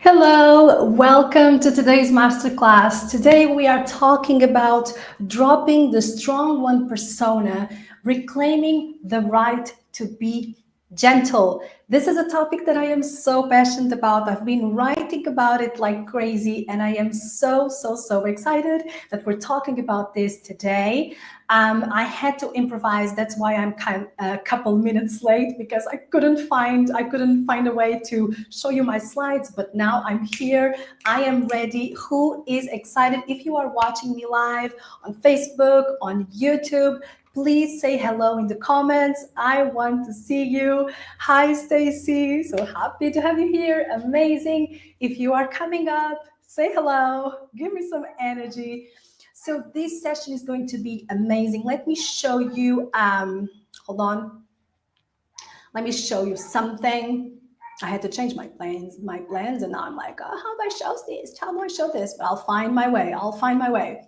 Hello, welcome to today's masterclass. Today we are talking about dropping the strong one persona, reclaiming the right to be gentle. This is a topic that I am so passionate about. I've been writing about it like crazy, and I am so excited that we're talking about this today. I had to improvise. That's why I'm a couple minutes late because I couldn't find a way to show you my slides. But now I'm here. I am ready. Who is excited? If you are watching me live on Facebook, on YouTube, please say hello in the comments. I want to see you. Hi, Stacy. So happy to have you here. Amazing. If you are coming up, say hello. Give me some energy. So this session is going to be amazing. Let me show you, hold on. Let me show you something. I had to change my plans, and now I'm like, oh, how do I show this? How do I show this? But I'll find my way.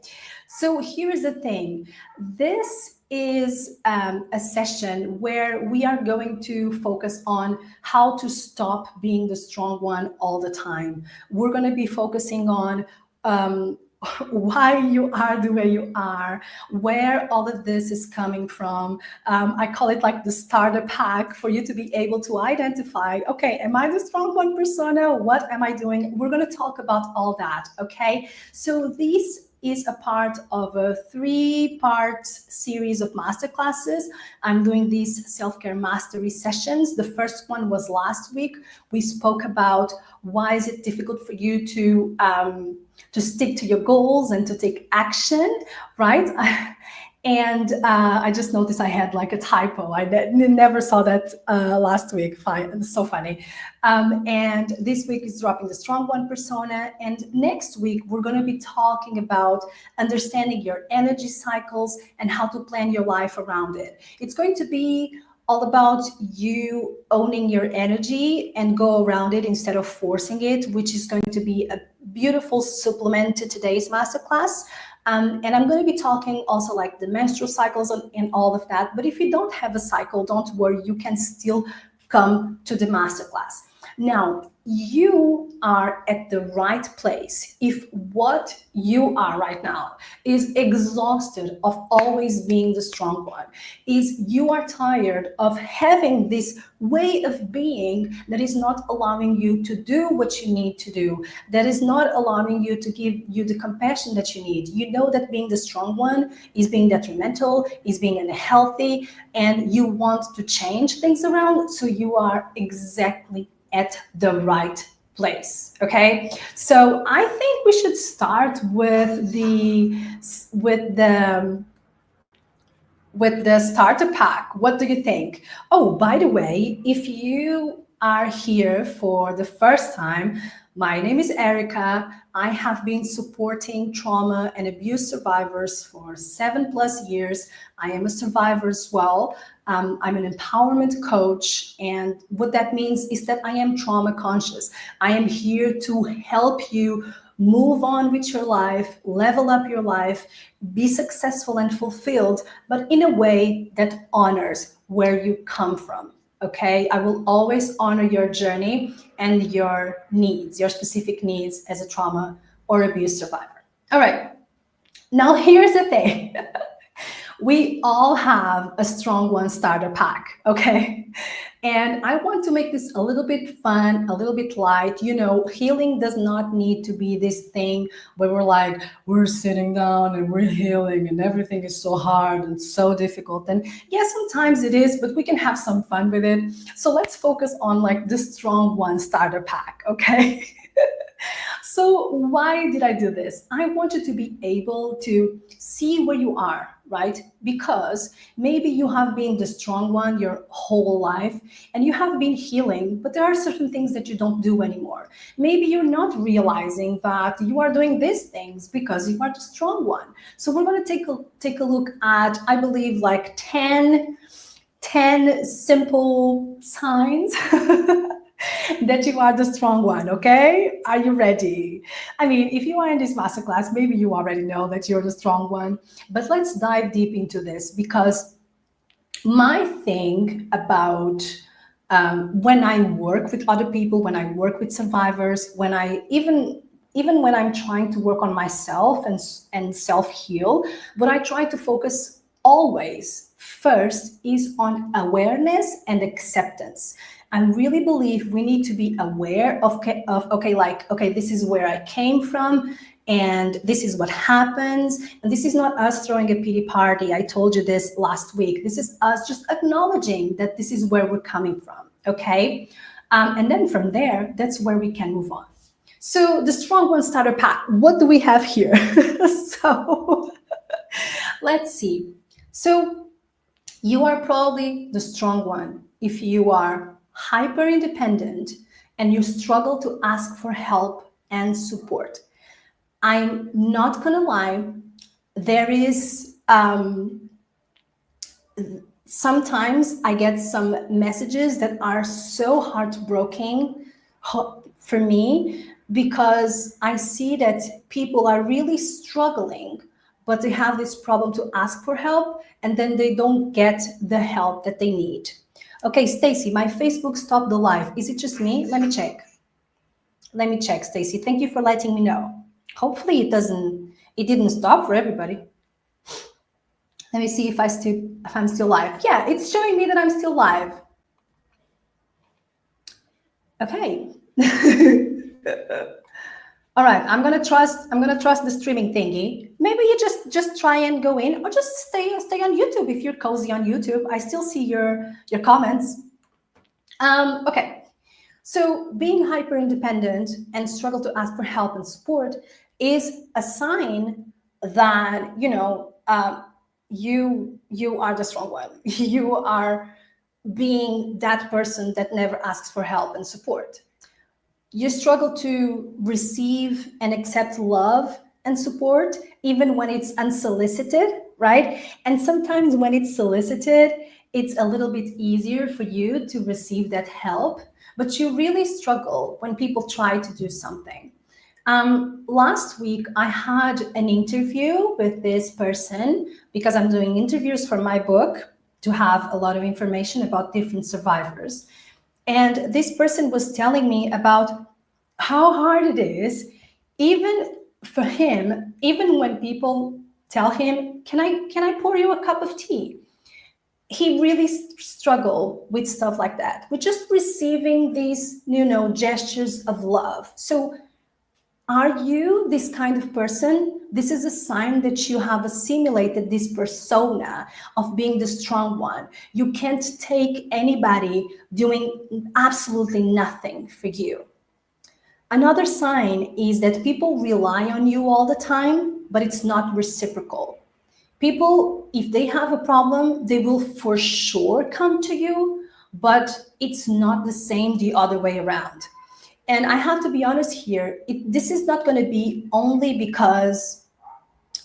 So here's the thing. This is a session where we are going to focus on how to stop being the strong one all the time. We're going to be focusing on why you are the way you are, where all of this is coming from. I call it like the starter pack for you to be able to identify, okay, am I the strong one persona? What am I doing? We're going to talk about all that, okay? So this is a part of a 3-part series of masterclasses. I'm doing these self-care mastery sessions. The first one was last week. We spoke about why is it difficult for you to stick to your goals and to take action, right? And I just noticed I had like a typo. I never saw that last week. Fine, it's so funny. And this week is dropping the strong one persona. And next week, we're going to be talking about understanding your energy cycles and how to plan your life around it. It's going to be all about you owning your energy and go around it instead of forcing it, which is going to be a beautiful supplement to today's masterclass. And I'm going to be talking also like the menstrual cycles and all of that. But if you don't have a cycle, don't worry, you can still come to the masterclass. Now, you are at the right place if what you are right now is exhausted of always being the strong one, is you are tired of having this way of being that is not allowing you to do what you need to do, that is not allowing you to give you the compassion that you need. You know that being the strong one is being detrimental, is being unhealthy, and you want to change things around, so you are exactly at the right place. Okay, so I think we should start with the starter pack. What do you think? Oh, by the way, if you are here for the first time, my name is Erica. I have been supporting trauma and abuse survivors for 7+ years. I am a survivor as well. I'm an empowerment coach. And what that means is that I am trauma conscious. I am here to help you move on with your life, level up your life, be successful and fulfilled, but in a way that honors where you come from. Okay, I will always honor your journey and your needs, your specific needs as a trauma or abuse survivor. All right, now here's the thing. We all have a strong one starter pack, okay? And I want to make this a little bit fun, a little bit light. You know, healing does not need to be this thing where we're sitting down and we're healing and everything is so hard and so difficult. And yes, sometimes it is, but we can have some fun with it. So let's focus on like the strong one starter pack, okay? So why did I do this? I want you to be able to see where you are, right? Because maybe you have been the strong one your whole life and you have been healing, but there are certain things that you don't do anymore. Maybe you're not realizing that you are doing these things because you are the strong one. So we're going to take a look at, I believe, like 10 simple signs that you are the strong one, okay? Are you ready? I mean, if you are in this masterclass, maybe you already know that you're the strong one, but let's dive deep into this because my thing about when I work with other people, when I work with survivors, when I even when I'm trying to work on myself and self heal, what I try to focus always first is on awareness and acceptance. I really believe we need to be aware of okay, like, okay, this is where I came from, and this is what happens. And this is not us throwing a pity party. I told you this last week. This is us just acknowledging that this is where we're coming from. Okay. And then from there, that's where we can move on. So the strong one starter pack, what do we have here? So let's see. So you are probably the strong one if you are hyper independent and you struggle to ask for help and support. I'm not gonna lie, there is sometimes I get some messages that are so heartbreaking for me, because I see that people are really struggling, but they have this problem to ask for help, and then they don't get the help that they need. Okay, Stacy, my Facebook stopped the live. Is it just me? Let me check. Let me check, Stacy. Thank you for letting me know. Hopefully it didn't stop for everybody. Let me see if I'm still live. Yeah, it's showing me that I'm still live. Okay. All right, I'm gonna trust the streaming thingy. Maybe you just try and go in, or just stay on YouTube if you're cozy on YouTube. I still see your comments. Okay. So being hyper independent and struggle to ask for help and support is a sign that you are the strong one. You are being that person that never asks for help and support. You struggle to receive and accept love and support, even when it's unsolicited, right? And sometimes when it's solicited, it's a little bit easier for you to receive that help, but you really struggle when people try to do something. Last week, I had an interview with this person because I'm doing interviews for my book to have a lot of information about different survivors. And this person was telling me about how hard it is, even for him, even when people tell him, can I pour you a cup of tea? He really struggled with stuff like that, with just receiving these, gestures of love. So are you this kind of person? This is a sign that you have assimilated this persona of being the strong one. You can't take anybody doing absolutely nothing for you. Another sign is that people rely on you all the time, but it's not reciprocal. People, if they have a problem, they will for sure come to you, but it's not the same the other way around. And I have to be honest here, this is not going to be only because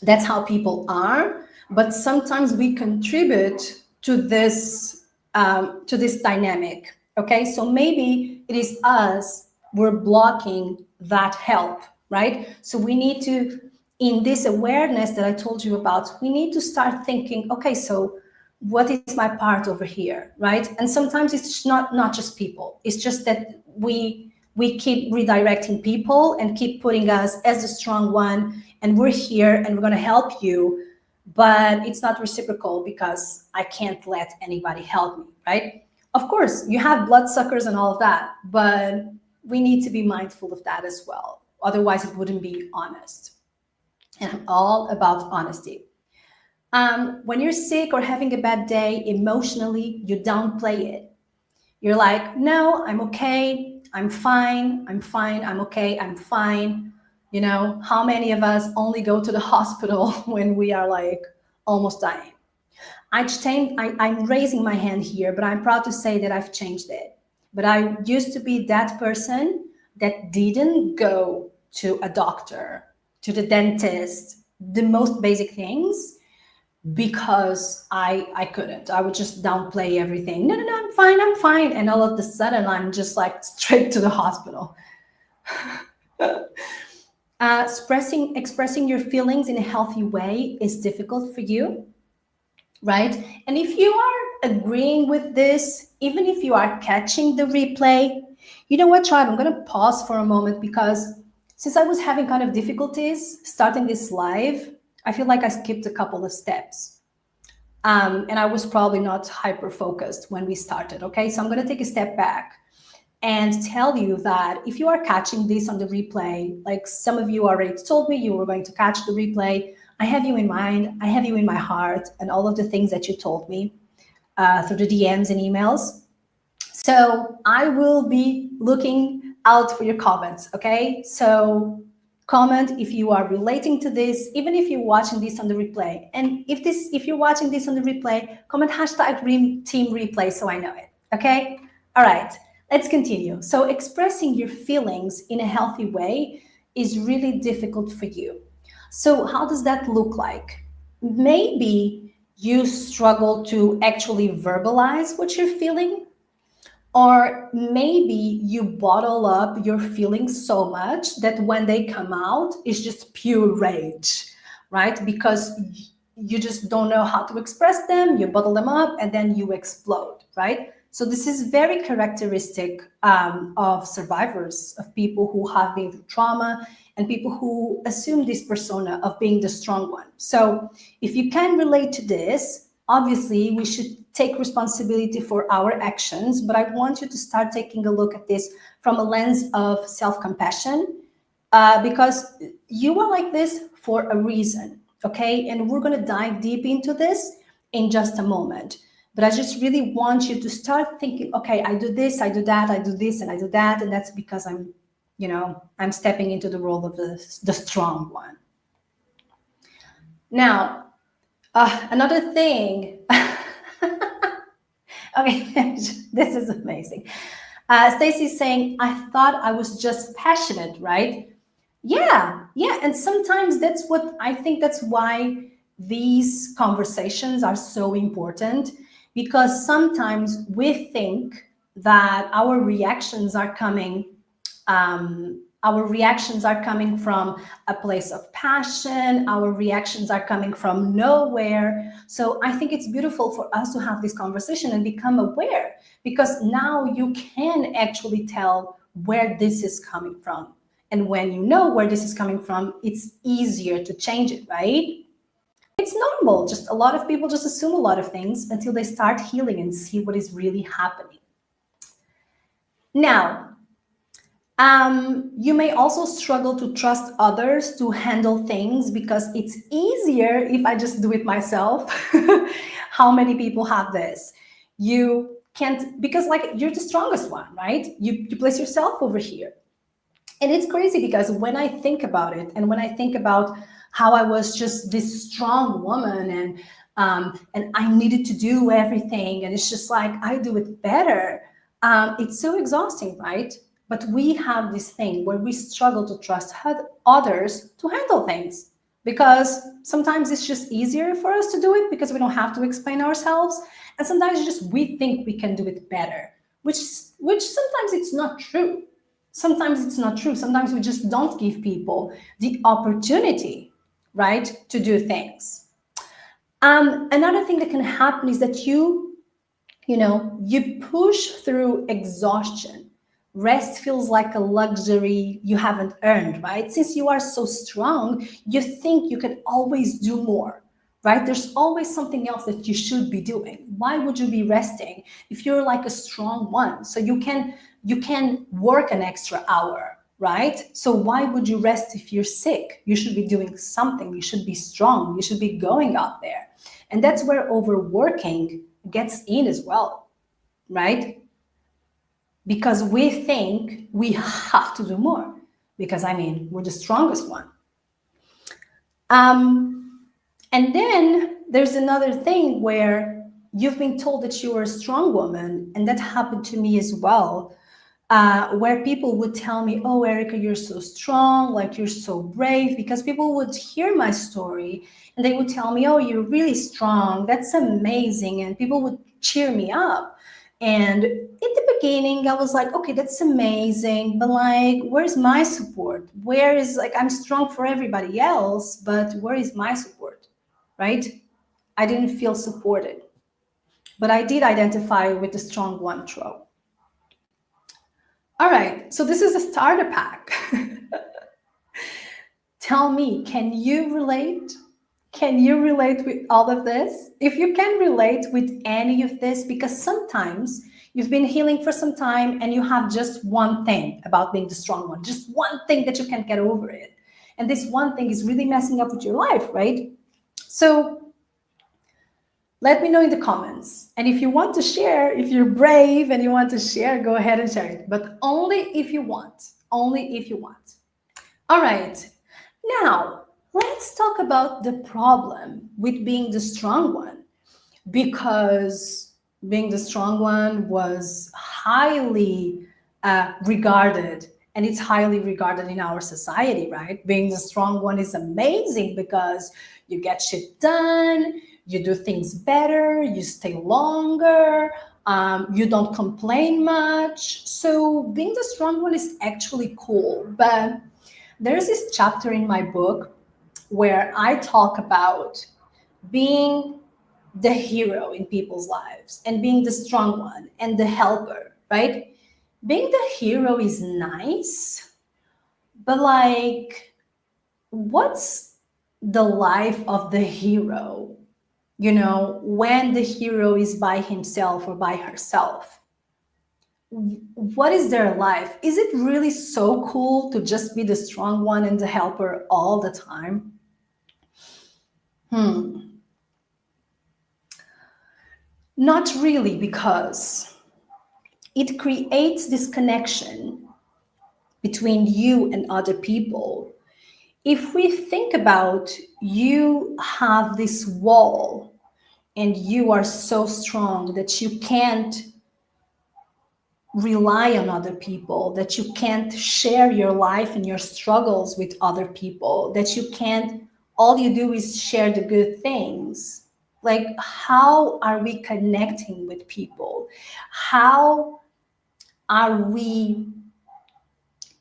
that's how people are, but sometimes we contribute to this dynamic. Okay, so maybe it is us, we're blocking that help, right? So we need to, in this awareness that I told you about, we need to start thinking, okay, so what is my part over here, right? And sometimes it's not just people, it's just that we keep redirecting people and keep putting us as the strong one, and we're here and we're going to help you, but it's not reciprocal because I can't let anybody help me, right? Of course, you have bloodsuckers and all of that, but we need to be mindful of that as well. Otherwise, it wouldn't be honest. And I'm all about honesty. When you're sick or having a bad day, emotionally, you downplay it. You're like, no, I'm okay. I'm fine. I'm fine. I'm okay. I'm fine. How many of us only go to the hospital when we are like almost dying? I'm raising my hand here, but I'm proud to say that I've changed it. But I used to be that person that didn't go to a doctor, to the dentist, the most basic things, because I couldn't. I would just downplay everything. No, I'm fine. And all of a sudden, I'm just like straight to the hospital. Expressing your feelings in a healthy way is difficult for you. right? And if you are agreeing with this, even if you are catching the replay, you know what, tribe? I'm going to pause for a moment because since I was having kind of difficulties starting this live, I feel like I skipped a couple of steps. And I was probably not hyper focused when we started. Okay, so I'm going to take a step back and tell you that if you are catching this on the replay, like some of you already told me you were going to catch the replay, I have you in mind, I have you in my heart, and all of the things that you told me through the DMs and emails. So I will be looking out for your comments, okay? So comment if you are relating to this, even if you're watching this on the replay. And if you're watching this on the replay, comment hashtag team replay so I know it, okay? All right, let's continue. So expressing your feelings in a healthy way is really difficult for you. So how does that look like? Maybe you struggle to actually verbalize what you're feeling, or maybe you bottle up your feelings so much that when they come out, it's just pure rage, right? Because you just don't know how to express them, you bottle them up, and then you explode, right? So this is very characteristic of survivors, of people who have been through trauma, and people who assume this persona of being the strong one. So if you can relate to this, obviously we should take responsibility for our actions, but I want you to start taking a look at this from a lens of self-compassion, because you are like this for a reason, okay? And we're going to dive deep into this in just a moment. But I just really want you to start thinking, okay, I do this, I do that, I do this, and I do that, and that's because I'm stepping into the role of the strong one. Now, another thing. Okay, this is amazing. Stacy's saying, I thought I was just passionate, right? Yeah. And sometimes that's why these conversations are so important, because sometimes we think that our reactions are coming from a place of passion. Our reactions are coming from nowhere. So I think it's beautiful for us to have this conversation and become aware, because now you can actually tell where this is coming from. And when you know where this is coming from, it's easier to change it, right? It's normal. Just a lot of people just assume a lot of things until they start healing and see what is really happening. Now, you may also struggle to trust others to handle things because it's easier if I just do it myself. How many people have this? You can't, because like you're the strongest one, right? You place yourself over here. And it's crazy because when I think about it, and when I think about how I was just this strong woman, and I needed to do everything, and it's just like I do it better. It's so exhausting, right? But we have this thing where we struggle to trust others to handle things, because sometimes it's just easier for us to do it because we don't have to explain ourselves, and sometimes just we think we can do it better, which sometimes it's not true. Sometimes it's not true. Sometimes we just don't give people the opportunity, right, to do things. Another thing that can happen is that you push through exhaustion. Rest feels like a luxury you haven't earned, right? Since you are so strong, you think you can always do more, right? There's always something else that you should be doing. Why would you be resting if you're like a strong one? So you can work an extra hour, right? So why would you rest if you're sick? You should be doing something. You should be strong. You should be going out there. And that's where overworking gets in as well, right? Because we think we have to do more, because we're the strongest one. And then there's another thing where you've been told that you are a strong woman, and that happened to me as well, where people would tell me, oh, Erica, you're so strong, like you're so brave, because people would hear my story and they would tell me, oh, you're really strong, that's amazing, and people would cheer me up. And in the beginning, I was like, okay, that's amazing, but like, where's my support? Where is, like, I'm strong for everybody else, but where is my support, right? I didn't feel supported. But I did identify with the strong one trope. All right, so this is a starter pack. Tell me, can you relate? Can you relate with all of this? If you can relate with any of this, because sometimes you've been healing for some time and you have just one thing about being the strong one, just one thing that you can't get over it. And this one thing is really messing up with your life, right? So let me know in the comments. And if you want to share, if you're brave and you want to share, go ahead and share it. But only if you want. Only if you want. All right. Now, let's talk about the problem with being the strong one. Because being the strong one was highly regarded, and it's highly regarded in our society, right? Being the strong one is amazing because you get shit done, you do things better, you stay longer, you don't complain much. So being the strong one is actually cool. But there's this chapter in my book where I talk about being the hero in people's lives and being the strong one and the helper, right? Being the hero is nice, but like, what's the life of the hero? You know, when the hero is by himself or by herself, what is their life? Is it really so cool to just be the strong one and the helper all the time? Not really, because it creates this connection between you and other people. If we think about, you have this wall and you are so strong that you can't rely on other people, that you can't share your life and your struggles with other people, that you can't, all you do is share the good things. Like, how are we connecting with people? How are we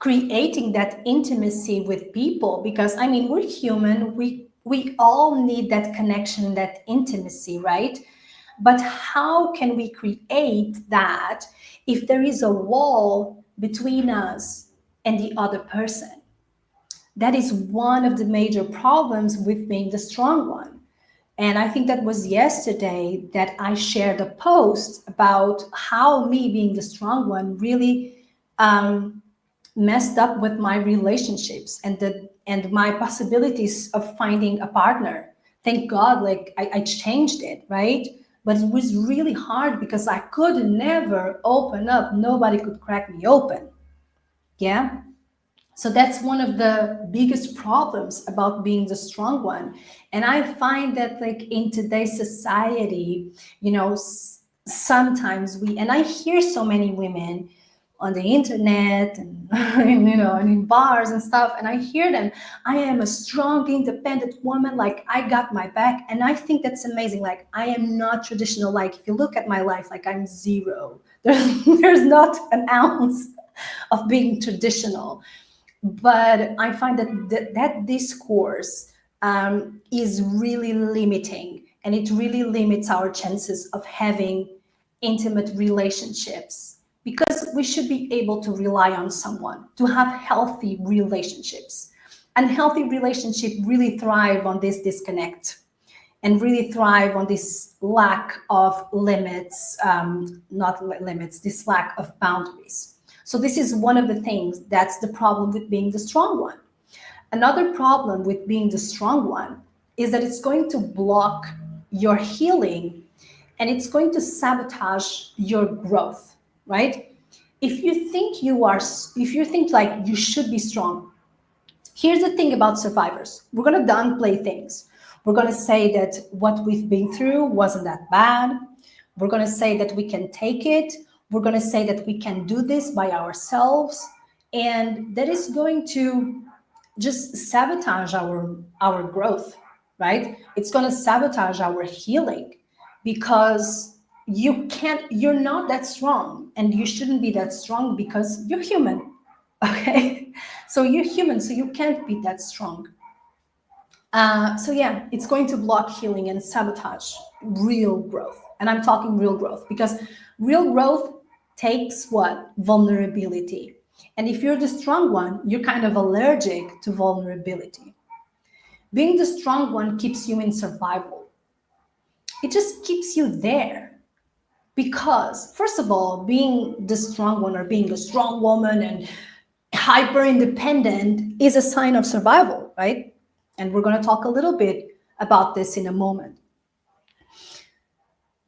creating that intimacy with people? Because I mean, we're human, we all need that connection, that intimacy, right? But how can we create that if there is a wall between us and the other person? That is one of the major problems with being the strong one. And I think that was yesterday that I shared a post about how me being the strong one really messed up with my relationships and my possibilities of finding a partner. Thank God, like I changed it, right? But it was really hard because I could never open up. Nobody could crack me open. Yeah. So that's one of the biggest problems about being the strong one. And I find that, like, in today's society, you know, sometimes and I hear so many women on the internet and you know, and in bars and stuff, and I hear them, I am a strong independent woman, like I got my back. And I think that's amazing. Like, I am not traditional. Like, if you look at my life, like, I'm zero. There's not an ounce of being traditional. But I find that discourse is really limiting, and it really limits our chances of having intimate relationships, because we should be able to rely on someone to have healthy relationships. And healthy relationships really thrive on this disconnect and really thrive on this lack of limits, not limits, this lack of boundaries. So this is one of the things that's the problem with being the strong one. Another problem with being the strong one is that it's going to block your healing and it's going to sabotage your growth, right? If you think like you should be strong, here's the thing about survivors. We're going to downplay things. We're going to say that what we've been through wasn't that bad. We're going to say that we can take it. We're going to say that we can do this by ourselves. And that is going to just sabotage our growth, right? It's going to sabotage our healing, because you're not that strong, and you shouldn't be that strong because you're human. Okay, so you're human, so you can't be that strong. So yeah, it's going to block healing and sabotage real growth. And I'm talking real growth because real growth takes what? Vulnerability. And if you're the strong one, you're kind of allergic to vulnerability. Being the strong one keeps you in survival. It just keeps you there. Because, first of all, being the strong one or being a strong woman and hyper independent is a sign of survival, right? And we're going to talk a little bit about this in a moment.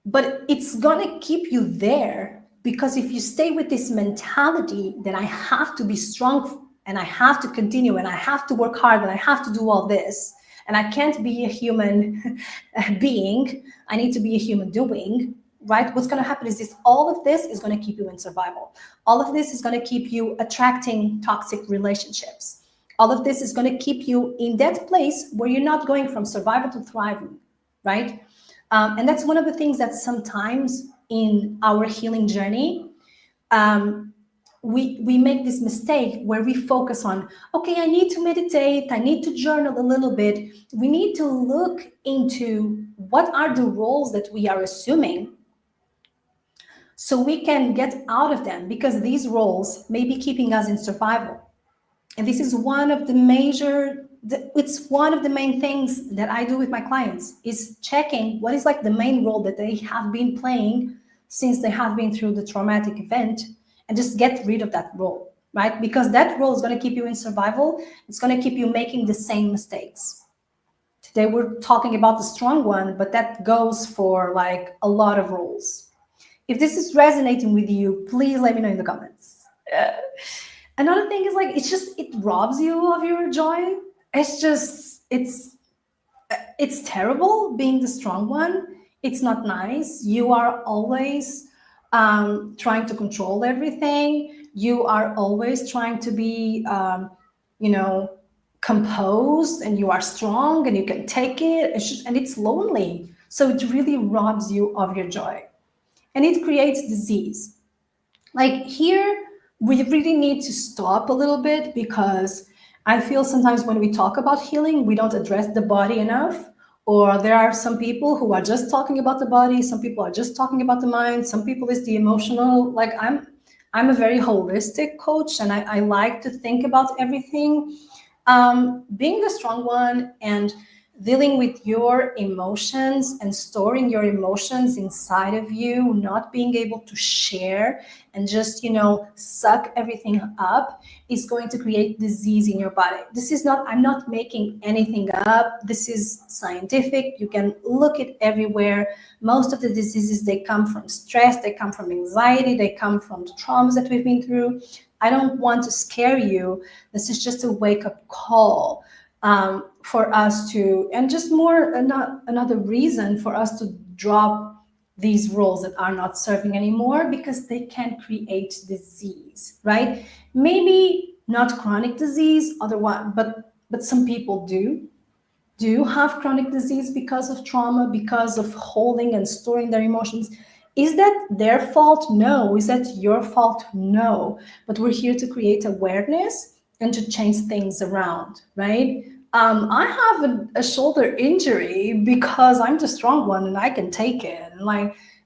But it's going to keep you there because if you stay with this mentality that I have to be strong and I have to continue and I have to work hard and I have to do all this and I can't be a human being, I need to be a human doing, right? What's going to happen is this: all of this is going to keep you in survival. All of this is going to keep you attracting toxic relationships. All of this is going to keep you in that place where you're not going from survival to thriving, right? And that's one of the things that sometimes in our healing journey, we make this mistake where we focus on, okay, I need to meditate, I need to journal a little bit. We need to look into what are the roles that we are assuming so we can get out of them, because these roles may be keeping us in survival. And this is one of the it's one of the main things that I do with my clients, is checking what is like the main role that they have been playing since they have been through the traumatic event, and just get rid of that role, right? Because that role is going to keep you in survival. It's going to keep you making the same mistakes. Today we're talking about the strong one, but that goes for like a lot of roles. If this is resonating with you, please let me know in the comments. Another thing is like, it robs you of your joy. It's terrible being the strong one. It's not nice. You are always trying to control everything. You are always trying to be, composed, and you are strong and you can take it. And it's lonely. So it really robs you of your joy, and it creates disease. Like here, we really need to stop a little bit, because I feel sometimes when we talk about healing, we don't address the body enough. Or there are some people who are just talking about the body, some people are just talking about the mind, some people is the emotional. Like I'm a very holistic coach, and I like to think about everything. Being the strong one and dealing with your emotions and storing your emotions inside of you, not being able to share and just, suck everything up, is going to create disease in your body. I'm not making anything up. This is scientific. You can look it everywhere. Most of the diseases, they come from stress, they come from anxiety, they come from the traumas that we've been through. I don't want to scare you. This is just a wake-up call for us to, and just more another reason for us to drop these roles that are not serving anymore, because they can create disease, right? Maybe not chronic disease, otherwise, but some people do have chronic disease because of trauma, because of holding and storing their emotions. Is that their fault? No. Is that your fault? No. But we're here to create awareness and to change things around, right? I have a shoulder injury because I'm the strong one and I can take it.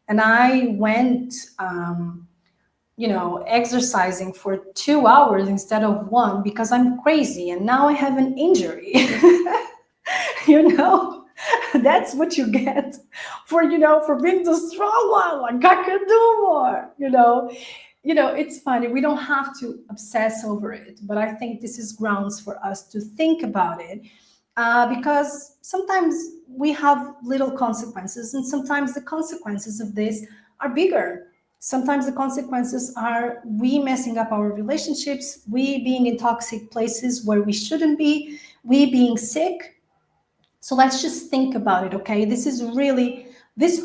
And I went, exercising for 2 hours instead of one because I'm crazy, and now I have an injury. That's what you get for being the strong one. Like, I can do more. It's funny, we don't have to obsess over it, but I think this is grounds for us to think about it, because sometimes we have little consequences, and sometimes the consequences of this are bigger. Sometimes the consequences are we messing up our relationships, we being in toxic places where we shouldn't be, we being sick. So let's just think about it, okay? This is really, this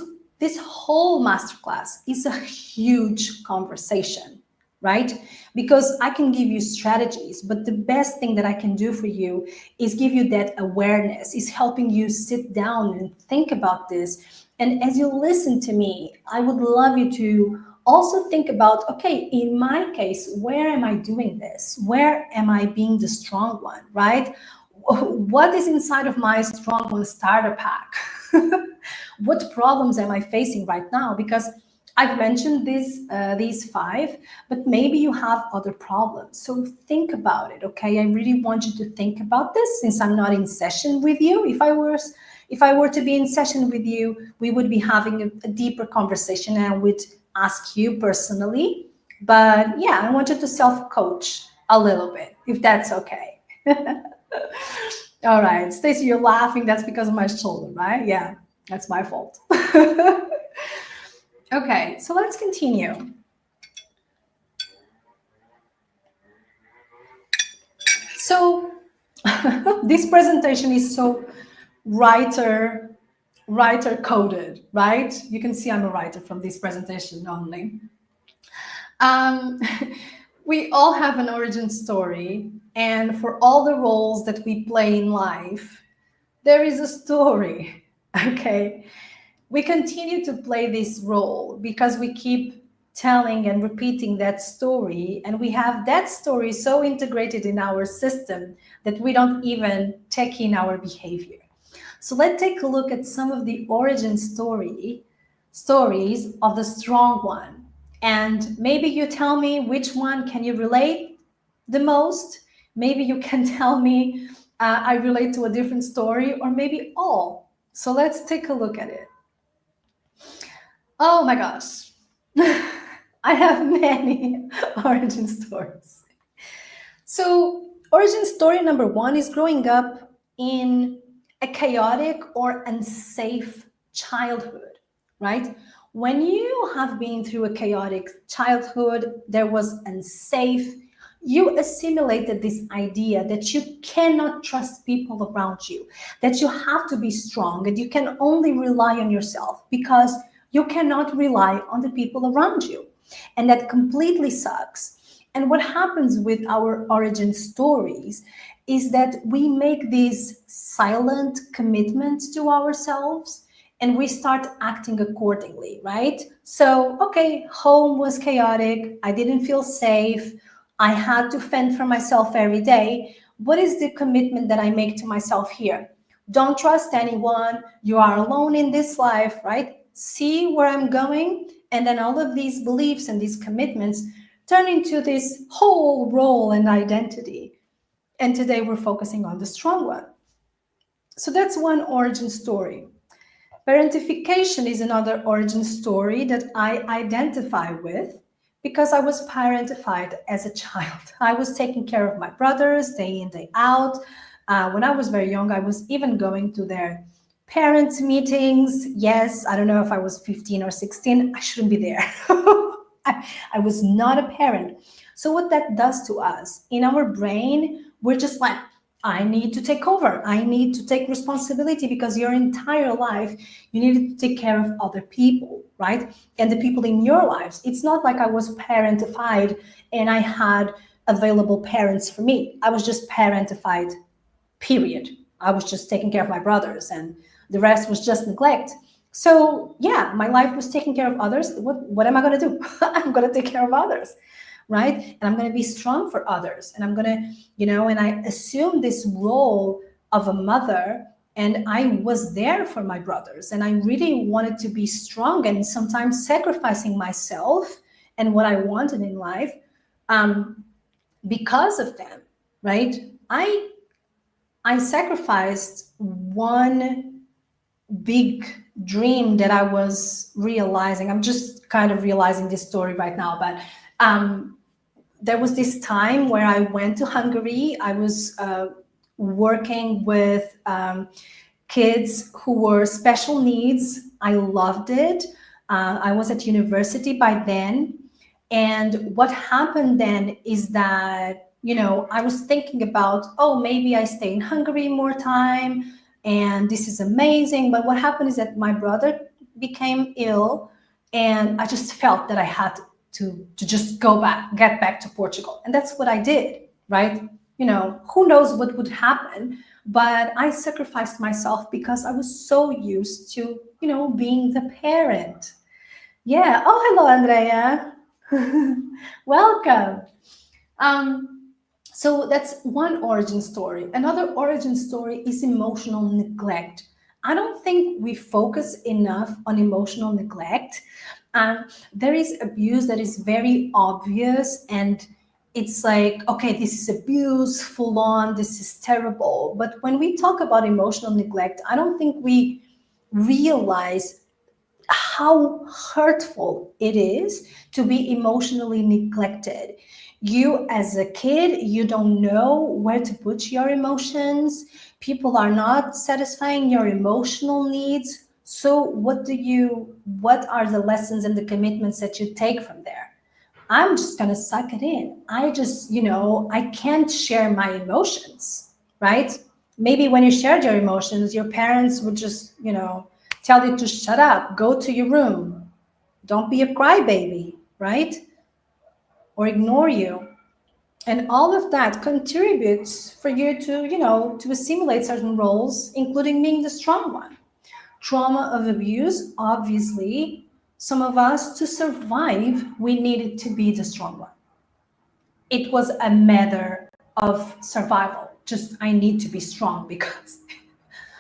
whole masterclass is a huge conversation, right? Because I can give you strategies, but the best thing that I can do for you is give you that awareness, is helping you sit down and think about this. And as you listen to me, I would love you to also think about, okay, in my case, where am I doing this? Where am I being the strong one, right? what is inside of my strong one starter pack? What problems am I facing right now? Because I've mentioned these five, but maybe you have other problems. So think about it, okay? I really want you to think about this since I'm not in session with you. If I were to be in session with you, we would be having a deeper conversation and I would ask you personally. But yeah, I want you to self-coach a little bit, if that's okay. All right, Stacey, you're laughing. That's because of my shoulder, right? Yeah, that's my fault. Okay, so let's continue. So this presentation is so writer coded, right? You can see I'm a writer from this presentation only. Um, we all have an origin story, and for all the roles that we play in life, there is a story. Okay, we continue to play this role because we keep telling and repeating that story, and we have that story so integrated in our system that we don't even take in our behavior. So let's take a look at some of the origin stories of the strong one. And maybe you tell me which one can you relate the most. Maybe you can tell me I relate to a different story, or maybe all. So let's take a look at it. Oh my gosh. I have many origin stories. So, origin story number one is growing up in a chaotic or unsafe childhood, right? When you have been through a chaotic childhood, there was unsafe, you assimilated this idea that you cannot trust people around you, that you have to be strong and you can only rely on yourself because you cannot rely on the people around you. And that completely sucks. And what happens with our origin stories is that we make these silent commitments to ourselves and we start acting accordingly, right? So, okay, home was chaotic. I didn't feel safe. I had to fend for myself every day. What is the commitment that I make to myself here? Don't trust anyone. You are alone in this life, right? See where I'm going. And then all of these beliefs and these commitments turn into this whole role and identity. And today we're focusing on the strong one. So that's one origin story. Parentification is another origin story that I identify with because I was parentified as a child. I was taking care of my brothers day in, day out. When I was very young, I was even going to their parents' meetings. Yes, I don't know if I was 15 or 16. I shouldn't be there. I was not a parent. So what that does to us, in our brain, we're just like, I need to take over. I need to take responsibility because your entire life, you needed to take care of other people, right? And the people in your lives. It's not like I was parentified and I had available parents for me. I was just parentified, period. I was just taking care of my brothers and the rest was just neglect. So yeah, my life was taking care of others. What am I going to do? I'm going to take care of others, right? And I'm going to be strong for others. And I'm going to, and I assume this role of a mother, and I was there for my brothers. And I really wanted to be strong and sometimes sacrificing myself and what I wanted in life because of them, right? I sacrificed one big dream that I was realizing. I'm just kind of realizing this story right now, but there was this time where I went to Hungary. I was working with kids who were special needs. I loved it. I was at university by then. And what happened then is that, I was thinking about, oh, maybe I stay in Hungary more time and this is amazing. But what happened is that my brother became ill and I just felt that I had to just get back to Portugal. And that's what I did, right? Who knows what would happen, but I sacrificed myself because I was so used to, being the parent. Yeah. Oh, hello, Andrea. Welcome. So that's one origin story. Another origin story is emotional neglect. I don't think we focus enough on emotional neglect. There is abuse that is very obvious, and it's like, okay, this is abuse, full on, this is terrible. But when we talk about emotional neglect, I don't think we realize how hurtful it is to be emotionally neglected. You, as a kid, you don't know where to put your emotions. People are not satisfying your emotional needs. So, what are the lessons and the commitments that you take from there? I'm just going to suck it in. I can't share my emotions, right? Maybe when you shared your emotions, your parents would just, tell you to shut up, go to your room, don't be a crybaby, right? Or ignore you. And all of that contributes for you to, to assimilate certain roles, including being the strong one. Trauma of abuse, obviously, some of us, to survive, we needed to be the strong one. It was a matter of survival. Just, I need to be strong because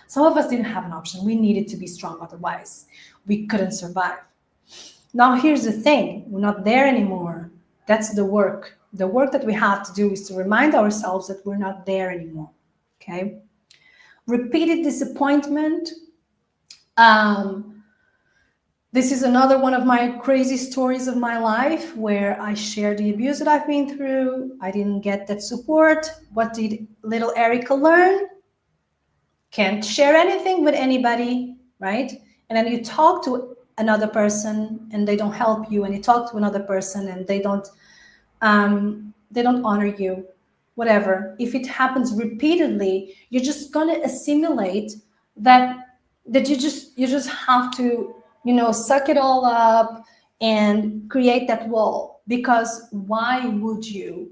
some of us didn't have an option. We needed to be strong, otherwise, we couldn't survive. Now, here's the thing, we're not there anymore. That's the work. The work that we have to do is to remind ourselves that we're not there anymore. Okay? Repeated disappointment. This is another one of my crazy stories of my life where I share the abuse that I've been through. I didn't get that support. What did little Erica learn? Can't share anything with anybody, right? And then you talk to another person and they don't help you, and you talk to another person and they don't honor you. Whatever. If it happens repeatedly, you're just gonna assimilate that you just have to, suck it all up and create that wall. Because why would you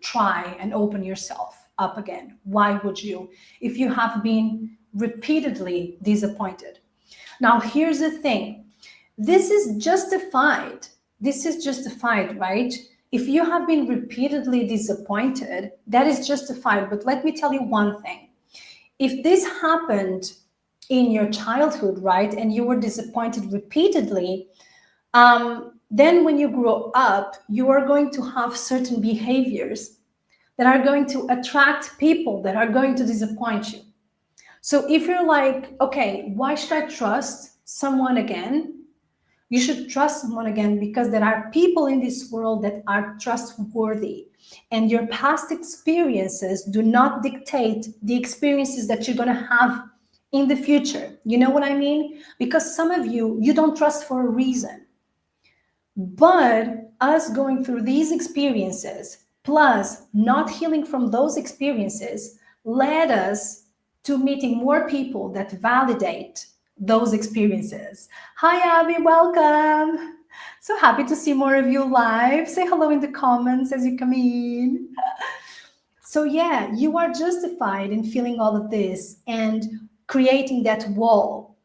try and open yourself up again? Why would you, if you have been repeatedly disappointed? Now, here's the thing. This is justified. This is justified, right? If you have been repeatedly disappointed, that is justified. But let me tell you one thing. If this happened in your childhood, right, and you were disappointed repeatedly, then when you grow up, you are going to have certain behaviors that are going to attract people that are going to disappoint you. So if you're like, okay, why should I trust someone again? You should trust someone again because there are people in this world that are trustworthy. And your past experiences do not dictate the experiences that you're going to have in the future. You know what I mean? Because some of you don't trust for a reason. But us going through these experiences, plus not healing from those experiences, led us to meeting more people that validate those experiences. Hi, Abby, welcome. So happy to see more of you live. Say hello in the comments as you come in. So yeah, you are justified in feeling all of this and creating that wall.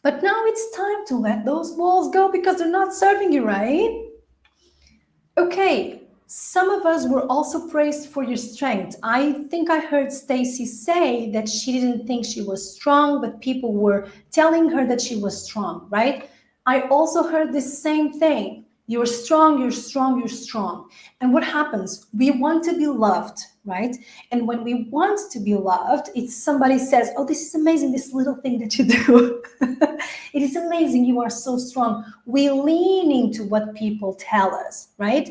But now it's time to let those walls go because they're not serving you, right? Okay, some of us were also praised for your strength. I think I heard Stacy say that she didn't think she was strong, but people were telling her that she was strong, right? I also heard this same thing. You're strong, you're strong, you're strong. And what happens? We want to be loved, right? And when we want to be loved, it's somebody says, oh, this is amazing, this little thing that you do. It is amazing, you are so strong. We lean into what people tell us, right?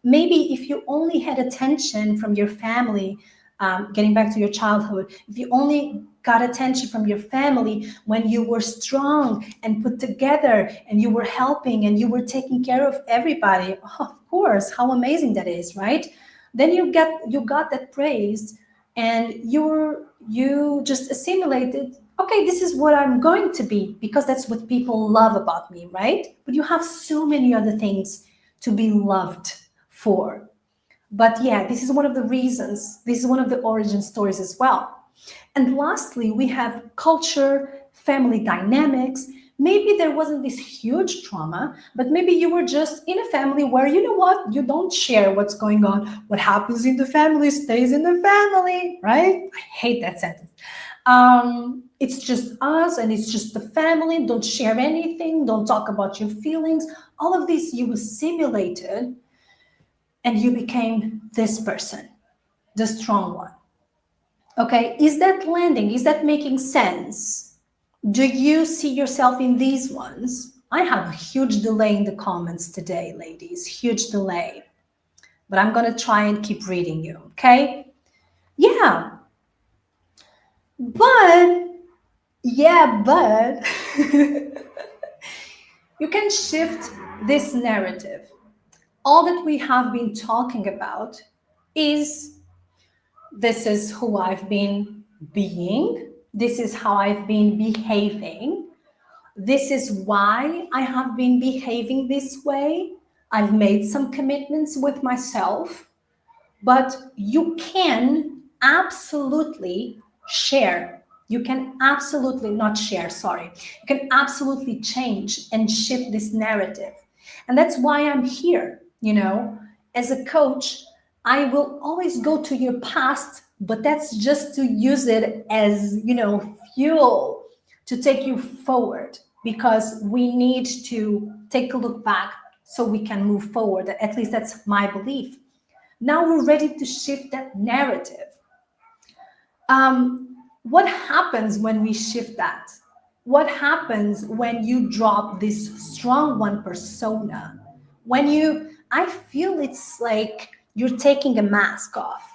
Maybe if you only had attention from your family, getting back to your childhood, if you only got attention from your family when you were strong and put together and you were helping and you were taking care of everybody, of course, how amazing that is, right? Then you got that praise and you just assimilated, okay, this is what I'm going to be because that's what people love about me, right? But you have so many other things to be loved for. But yeah, this is one of the reasons, this is one of the origin stories as well. And lastly, we have culture, family dynamics, Maybe there wasn't this huge trauma, but maybe you were just in a family where, you know what, you don't share what's going on. What happens in the family stays in the family, right? I hate that sentence. It's just us and it's just the family. Don't share anything. Don't talk about your feelings. All of this you assimilated and you became this person, the strong one. Okay, is that landing? Is that making sense? Do you see yourself in these ones? I have a huge delay in the comments today, ladies, huge delay. But I'm going to try and keep reading you, okay? Yeah, but, you can shift this narrative. All that we have been talking about is this is who I've been being, this is how I've been behaving, this is why I have been behaving this way. I've made some commitments with myself, but you can absolutely share. You can absolutely not share, sorry. You can absolutely change and shift this narrative. And that's why I'm here, as a coach. I will always go to your past, but that's just to use it as, fuel to take you forward, because we need to take a look back so we can move forward. At least that's my belief. Now we're ready to shift that narrative. What happens when we shift that? What happens when you drop this strong one persona? I feel it's like you're taking a mask off.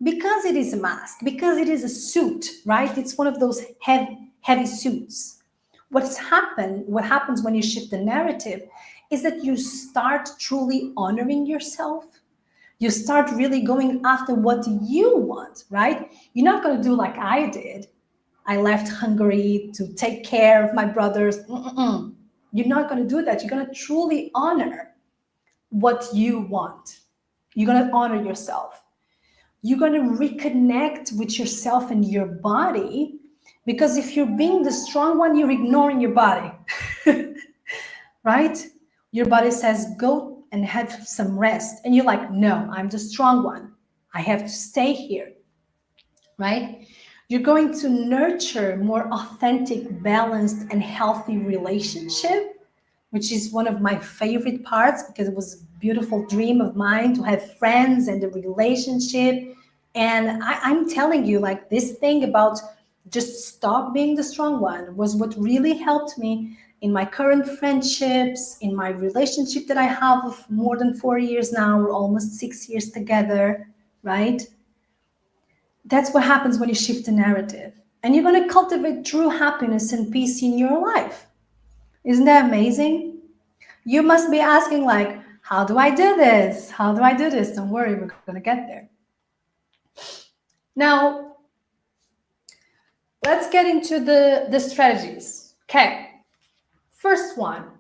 Because it is a mask, because it is a suit, right? It's one of those heavy suits. What happens when you shift the narrative is that you start truly honoring yourself. You start really going after what you want, right? You're not going to do like I did. I left Hungary to take care of my brothers. You're not going to do that. You're going to truly honor what you want. You're going to honor yourself. You're going to reconnect with yourself and your body, because if you're being the strong one, you're ignoring your body, right? Your body says, go and have some rest. And you're like, no, I'm the strong one. I have to stay here, right? You're going to nurture more authentic, balanced, and healthy relationship, which is one of my favorite parts, because it was a beautiful dream of mine to have friends and a relationship. And I'm telling you, like, this thing about just stop being the strong one was what really helped me in my current friendships, in my relationship that I have of more than 4 years now. We're almost 6 years together, right? That's what happens when you shift the narrative. And you're going to cultivate true happiness and peace in your life. Isn't that amazing? You must be asking, like, how do I do this? How do I do this? Don't worry, we're going to get there. Now, let's get into the strategies. Okay. First one,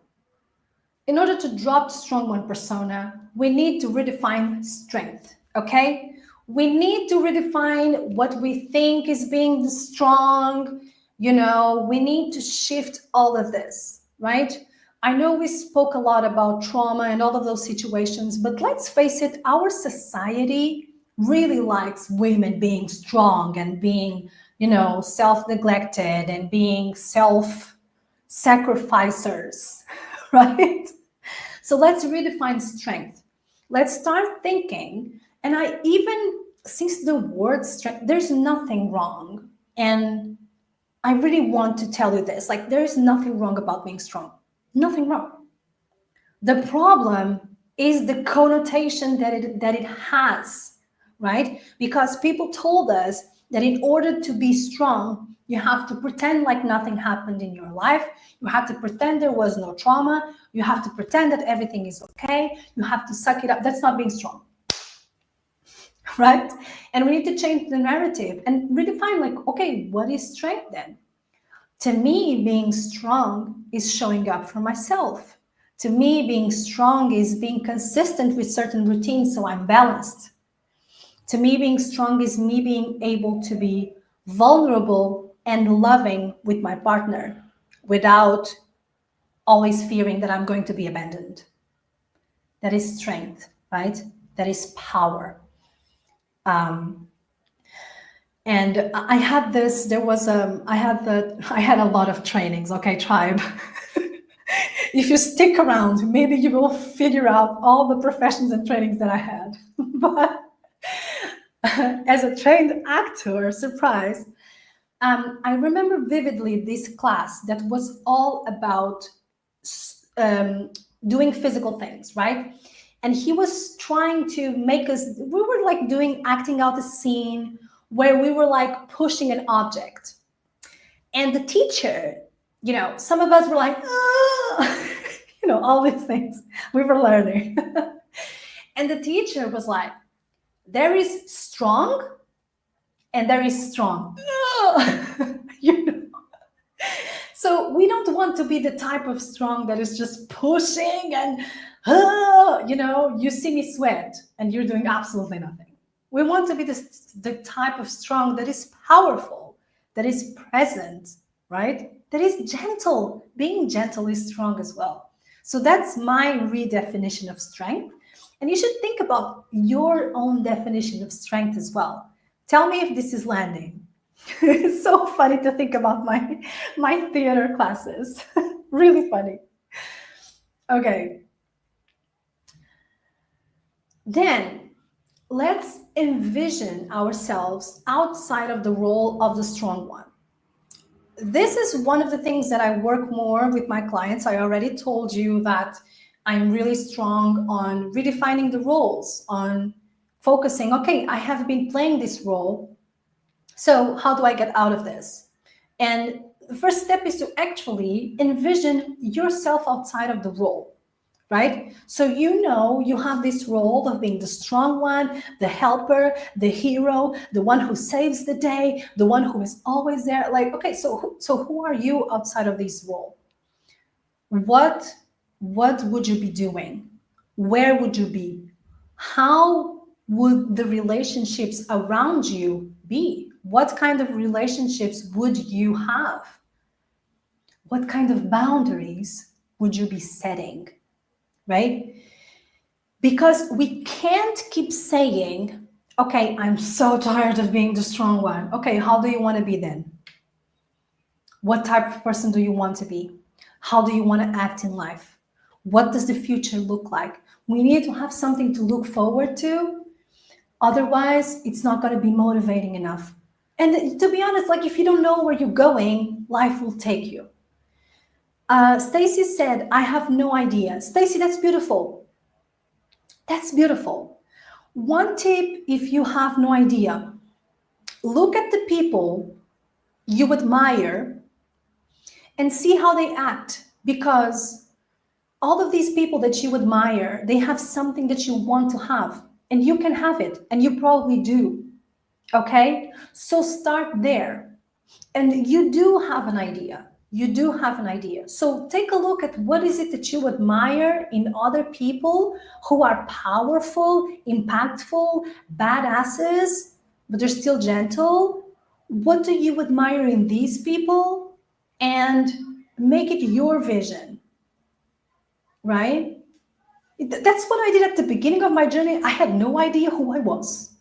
in order to drop the strong one persona, we need to redefine strength. Okay. We need to redefine what we think is being the strong. We need to shift all of this, right? I know we spoke a lot about trauma and all of those situations, but let's face it, our society really likes women being strong and being, self-neglected and being self-sacrificers, right? So let's redefine strength. Let's start thinking, and since the word strength, there's nothing wrong. And I really want to tell you this, like, there's nothing wrong about being strong. Nothing wrong. The problem is the connotation that it has, right? Because people told us that in order to be strong, you have to pretend like nothing happened in your life. You have to pretend there was no trauma. You have to pretend that everything is okay. You have to suck it up. That's not being strong, right? And we need to change the narrative and redefine, like, okay, what is strength then? To me, being strong is showing up for myself. To me, being strong is being consistent with certain routines so I'm balanced. To me, being strong is me being able to be vulnerable and loving with my partner. without always fearing that I'm going to be abandoned. That is strength, right? That is power. And I had this, there was, I had a lot of trainings, okay, tribe. If you stick around, maybe you will figure out all the professions and trainings that I had. But as a trained actor, surprise, I remember vividly this class that was all about doing physical things, right? And he was trying to make us, we were like acting out a scene where we were like pushing an object. And the teacher, some of us were like, ah! All these things we were learning. And the teacher was like, there is strong and there is strong. So we don't want to be the type of strong that is just pushing and, you see me sweat and you're doing absolutely nothing. We want to be the type of strong that is powerful, that is present, right? That is gentle. Being gentle is strong as well. So that's my redefinition of strength. And you should think about your own definition of strength as well. Tell me if this is landing. It's so funny to think about my theater classes. Really funny. Okay. Then let's envision ourselves outside of the role of the strong one. This is one of the things that I work more with my clients. I already told you that I'm really strong on redefining the roles, on focusing, okay, I have been playing this role. So how do I get out of this? And the first step is to actually envision yourself outside of the role, right? So you have this role of being the strong one, the helper, the hero, the one who saves the day, the one who is always there. Like, okay, so who are you outside of this role? What would you be doing? Where would you be? How would the relationships around you be? What kind of relationships would you have? What kind of boundaries would you be setting, right? Because we can't keep saying, okay, I'm so tired of being the strong one. Okay, how do you want to be then? What type of person do you want to be? How do you want to act in life? What does the future look like? We need to have something to look forward to. Otherwise, it's not going to be motivating enough. And to be honest, like if you don't know where you're going, life will take you. Stacy said, I have no idea. Stacy, that's beautiful. That's beautiful. One tip, if you have no idea, look at the people you admire and see how they act, because all of these people that you admire, they have something that you want to have, and you can have it, and you probably do. Okay? So start there. And you do have an idea. You do have an idea. So take a look at what is it that you admire in other people who are powerful, impactful, badasses, but they're still gentle. What do you admire in these people? And make it your vision, right? That's what I did at the beginning of my journey. I had no idea who I was.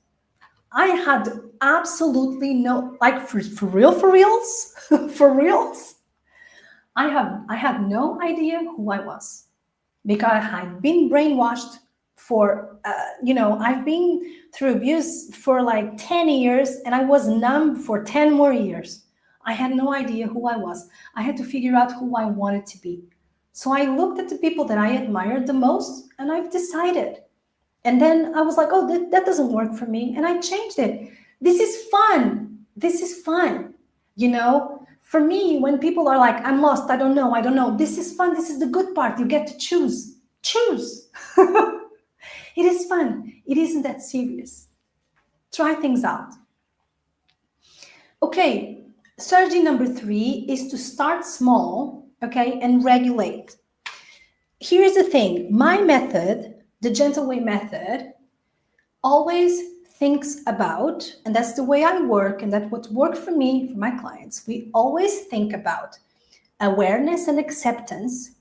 I had absolutely no, like for reals, for reals. I had no idea who I was, because I had been brainwashed for, I've been through abuse for like 10 years and I was numb for 10 more years. I had no idea who I was. I had to figure out who I wanted to be. So I looked at the people that I admired the most and I've decided. And then I was like, oh, that doesn't work for me. And I changed it. This is fun. This is fun. For me, when people are like, I'm lost, I don't know. This is fun. This is the good part. You get to choose. Choose. It is fun. It isn't that serious. Try things out. Okay. Strategy number 3 is to start small, okay, and regulate. Here's the thing. My method, the gentle way method, always thinks about, and that's the way I work, and that's what worked for me, for my clients. We always think about awareness and acceptance,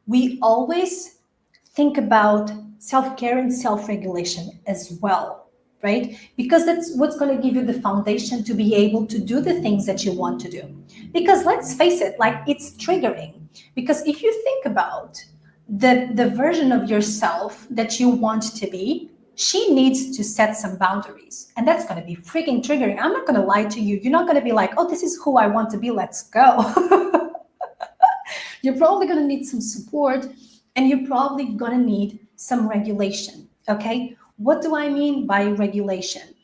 we always think about self-care and self-regulation as well, right? Because that's what's going to give you the foundation to be able to do the things that you want to do. Because let's face it, like, it's triggering. Because if you think about the version of yourself that you want to be, she needs to set some boundaries, and that's going to be freaking triggering. I'm not going to lie to you. You're not going to be like, oh, this is who I want to be, let's go. You're probably going to need some support, and you're probably going to need some regulation. Okay, what do I mean by regulation?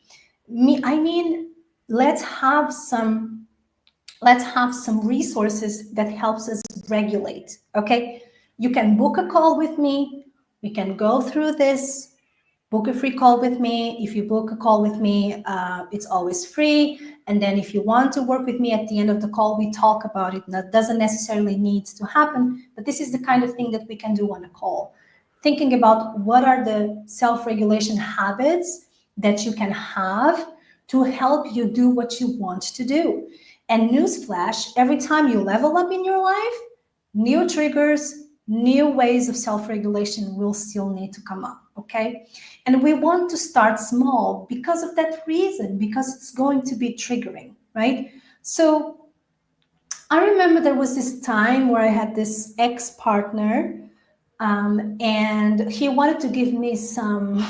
I mean, let's have some resources that helps us regulate. Okay, you can book a call with me, we can go through this. Book a free call with me. If you book a call with me, it's always free. And then if you want to work with me at the end of the call, we talk about it. That doesn't necessarily need to happen, but this is the kind of thing that we can do on a call. Thinking about what are the self-regulation habits that you can have to help you do what you want to do. And newsflash, every time you level up in your life, new triggers, new ways of self-regulation will still need to come up, okay? And we want to start small because of that reason, because it's going to be triggering, right? So I remember there was this time where I had this ex-partner, and he wanted to give me some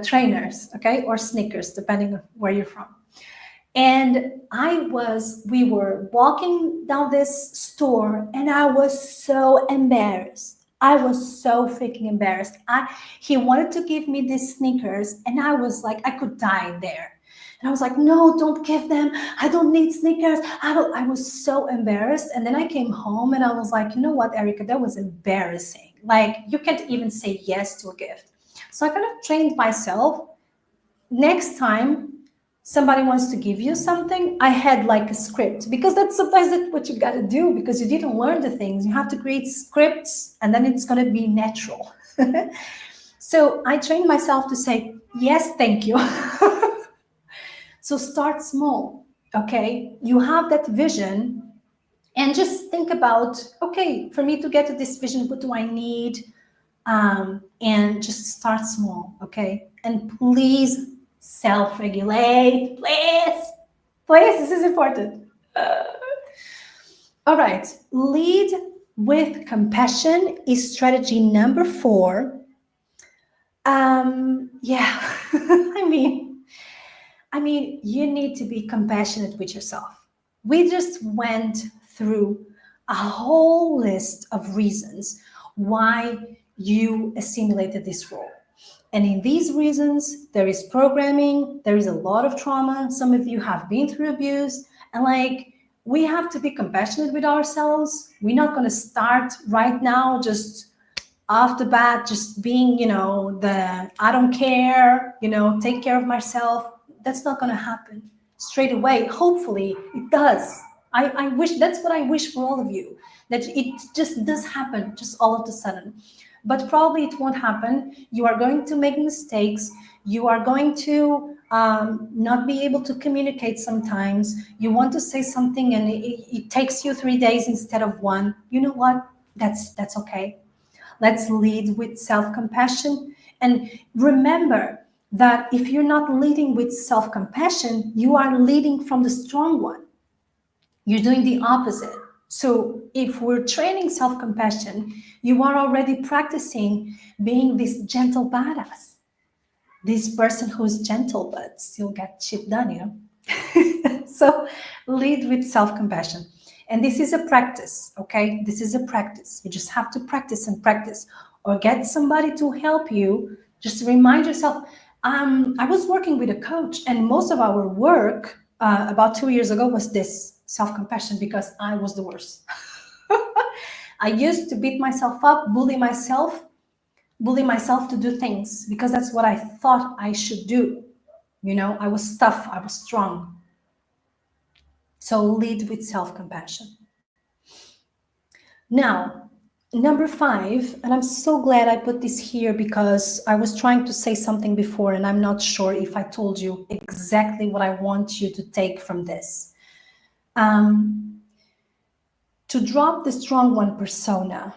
trainers, okay, or sneakers, depending on where you're from. And we were walking down this store, and I was so embarrassed. I was so freaking embarrassed. He wanted to give me these sneakers, and I was like, I could die there. And I was like, no, don't give them. I don't need sneakers. I was so embarrassed. And then I came home and I was like, you know what, Erica, that was embarrassing. Like, you can't even say yes to a gift. So I kind of trained myself. Next time somebody wants to give you something, I had like a script, because that's sometimes what you got to do, because you didn't learn the things. You have to create scripts, and then it's going to be natural. So I trained myself to say, yes, thank you. So start small, okay? You have that vision, and just think about, okay, for me to get to this vision, what do I need? And just start small, okay? And please self-regulate, please. Please, this is important. All right, lead with compassion is strategy number 4. Yeah, I mean, you need to be compassionate with yourself. We just went through a whole list of reasons why you assimilated this role. And in these reasons, there is programming, there is a lot of trauma. Some of you have been through abuse, and like, we have to be compassionate with ourselves. We're not going to start right now just off the bat, just being, I don't care, take care of myself. That's not going to happen straight away. Hopefully it does. I wish, that's what I wish for all of you, that it just does happen just all of a sudden. But probably it won't happen. You are going to make mistakes. You are going to not be able to communicate sometimes. You want to say something and it takes you 3 days instead of 1. You know what? That's okay. Let's lead with self-compassion. And remember that if you're not leading with self-compassion, you are leading from the strong one. You're doing the opposite. So if we're training self-compassion, you are already practicing being this gentle badass, this person who's gentle but still gets shit done, So lead with self-compassion. And this is a practice, okay? This is a practice. You just have to practice and practice, or get somebody to help you. Just remind yourself. I was working with a coach, and most of our work about 2 years ago was this self-compassion, because I was the worst. I used to beat myself up, bully myself to do things, because that's what I thought I should do. I was tough, I was strong. So lead with self-compassion. Now, number 5, and I'm so glad I put this here, because I was trying to say something before and I'm not sure if I told you exactly what I want you to take from this. To drop the strong one persona,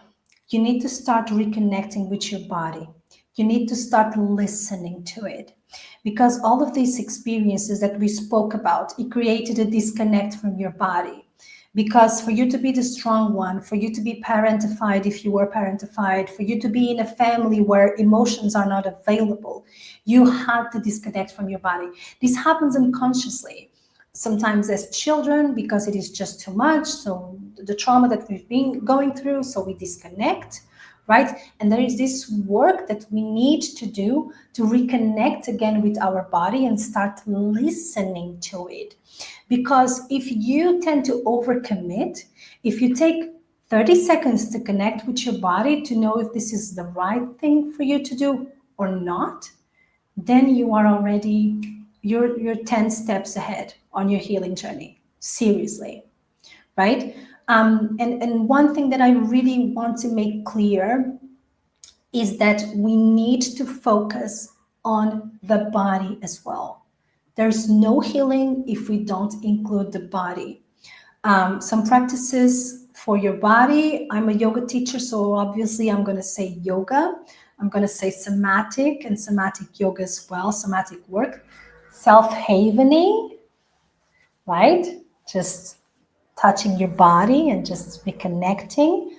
you need to start reconnecting with your body. You need to start listening to it. Because all of these experiences that we spoke about, it created a disconnect from your body. Because for you to be the strong one, for you to be parentified if you were parentified, for you to be in a family where emotions are not available, you had to disconnect from your body. This happens unconsciously. Sometimes as children, because it is just too much, so the trauma that we've been going through, so we disconnect, right? And there is this work that we need to do to reconnect again with our body and start listening to it. Because if you tend to overcommit, if you take 30 seconds to connect with your body to know if this is the right thing for you to do or not, then you are already, you're 10 steps ahead on your healing journey. Seriously, right? And one thing that I really want to make clear is that we need to focus on the body as well. There's no healing if we don't include the body. Some practices for your body. I'm a yoga teacher, so obviously I'm going to say yoga. I'm going to say somatic and somatic yoga as well, somatic work. Self-havening, right? Just touching your body and just reconnecting.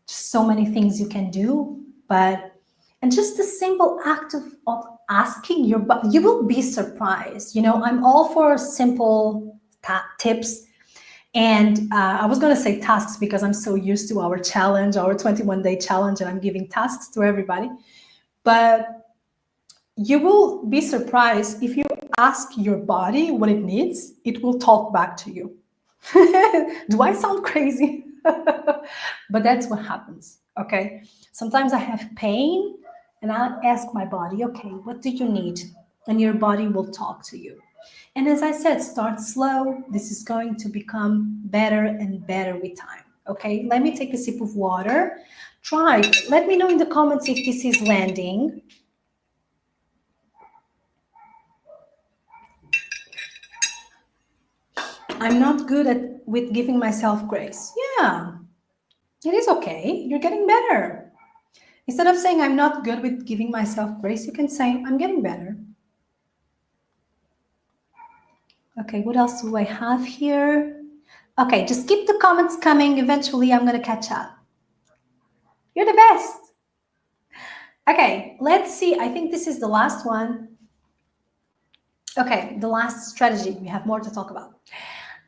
Just so many things you can do, and just the simple act of asking your body, you will be surprised. I'm all for simple tips. And I was going to say tasks because I'm so used to our challenge, our 21-day challenge, and I'm giving tasks to everybody. But you will be surprised if you ask your body what it needs, it will talk back to you. Do I sound crazy? But that's what happens, okay? Sometimes I have pain and I'll ask my body, okay, what do you need? And your body will talk to you. And as I said, start slow. This is going to become better and better with time, okay? Let me take a sip of water. Try. Let me know in the comments if this is landing. I'm not good with giving myself grace. Yeah, it is okay. You're getting better. Instead of saying I'm not good with giving myself grace, you can say I'm getting better. Okay, what else do I have here? Okay, just keep the comments coming. Eventually, I'm going to catch up. You're the best. Okay, let's see. I think this is the last one. Okay, the last strategy. We have more to talk about.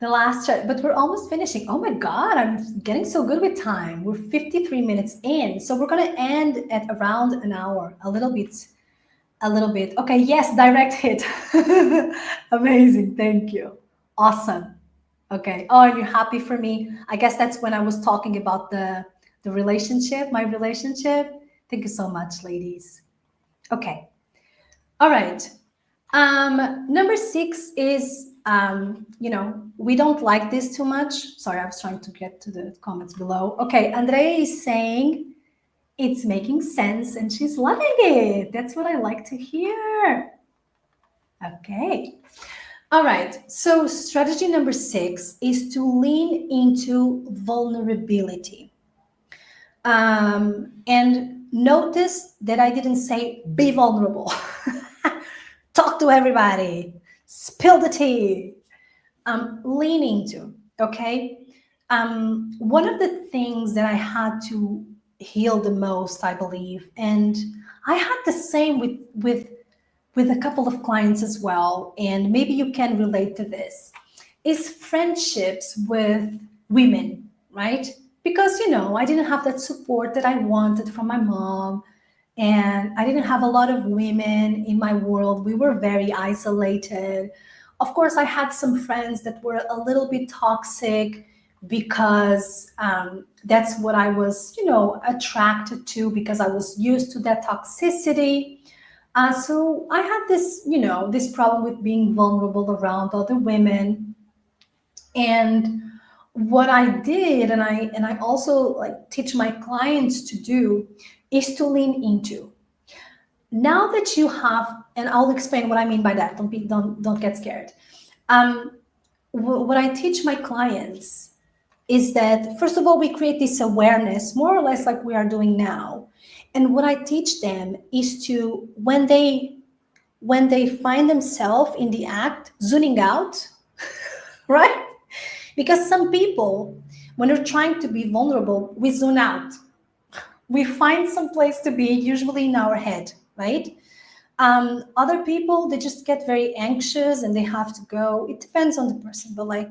The last, but we're almost finishing. Oh my God, I'm getting so good with time. We're 53 minutes in. So we're going to end at around an hour, a little bit. Okay, yes, direct hit. Amazing, thank you. Awesome. Okay, oh, and you're happy for me. I guess that's when I was talking about the relationship, my relationship. Thank you so much, ladies. Okay, all right. Number 6 is, we don't like this too much. Sorry, I was trying to get to the comments below. Okay, Andrea is saying it's making sense and she's loving it. That's what I like to hear. Okay. All right. So strategy number 6 is to lean into vulnerability. And notice that I didn't say be vulnerable. Talk to everybody. Spill the tea. Lean into, okay? One of the things that I had to heal the most, I believe, and I had the same with a couple of clients as well, and maybe you can relate to this, is friendships with women, right? Because, I didn't have that support that I wanted from my mom, and I didn't have a lot of women in my world. We were very isolated. Of course, I had some friends that were a little bit toxic because that's what I was, attracted to, because I was used to that toxicity. So I had this, this problem with being vulnerable around other women. And what I did, and I also teach my clients to do, is to lean into. Now that you have, and I'll explain what I mean by that. Don't get scared. What I teach my clients is that, first of all, we create this awareness, more or less like we are doing now. And what I teach them is to, when they find themselves in the act, zooming out, right? Because some people, when they're trying to be vulnerable, we zoom out. We find some place to be, usually in our head, right? Other people, they just get very anxious and they have to go. It depends on the person, but like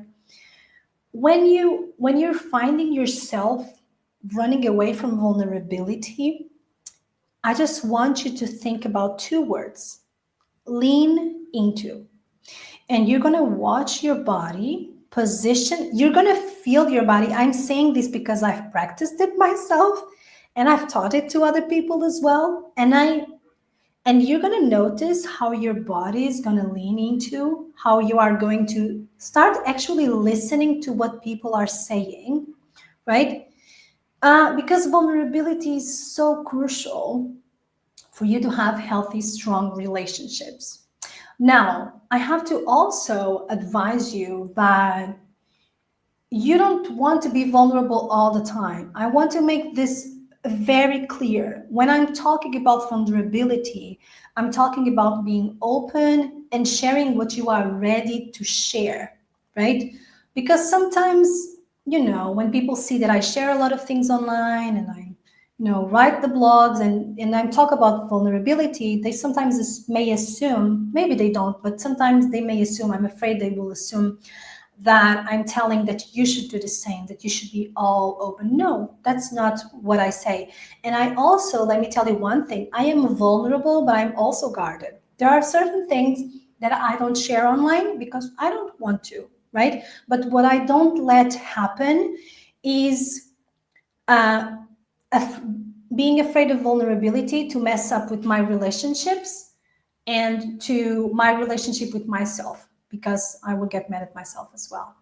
when you're finding yourself running away from vulnerability, I just want you to think about two words: lean into. And you're going to watch your body position. You're going to feel your body. I'm saying this because I've practiced it myself and I've taught it to other people as well. And you're going to notice how your body is going to lean into, how you are going to start actually listening to what people are saying, right? Because vulnerability is so crucial for you to have healthy, strong relationships. Now, I have to also advise you that you don't want to be vulnerable all the time. I want to make this very clear. When I'm talking about vulnerability, I'm talking about being open and sharing what you are ready to share, right? Because sometimes, when people see that I share a lot of things online and I write the blogs and I talk about vulnerability, they sometimes may assume, maybe they don't, but sometimes they may assume, I'm afraid they will assume that I'm telling that you should do the same, that you should be all open. No, that's not what I say. And I also, let me tell you one thing, I am vulnerable, but I'm also guarded. There are certain things that I don't share online because I don't want to, right? But what I don't let happen is being afraid of vulnerability to mess up with my relationships and to my relationship with myself, because I would get mad at myself as well.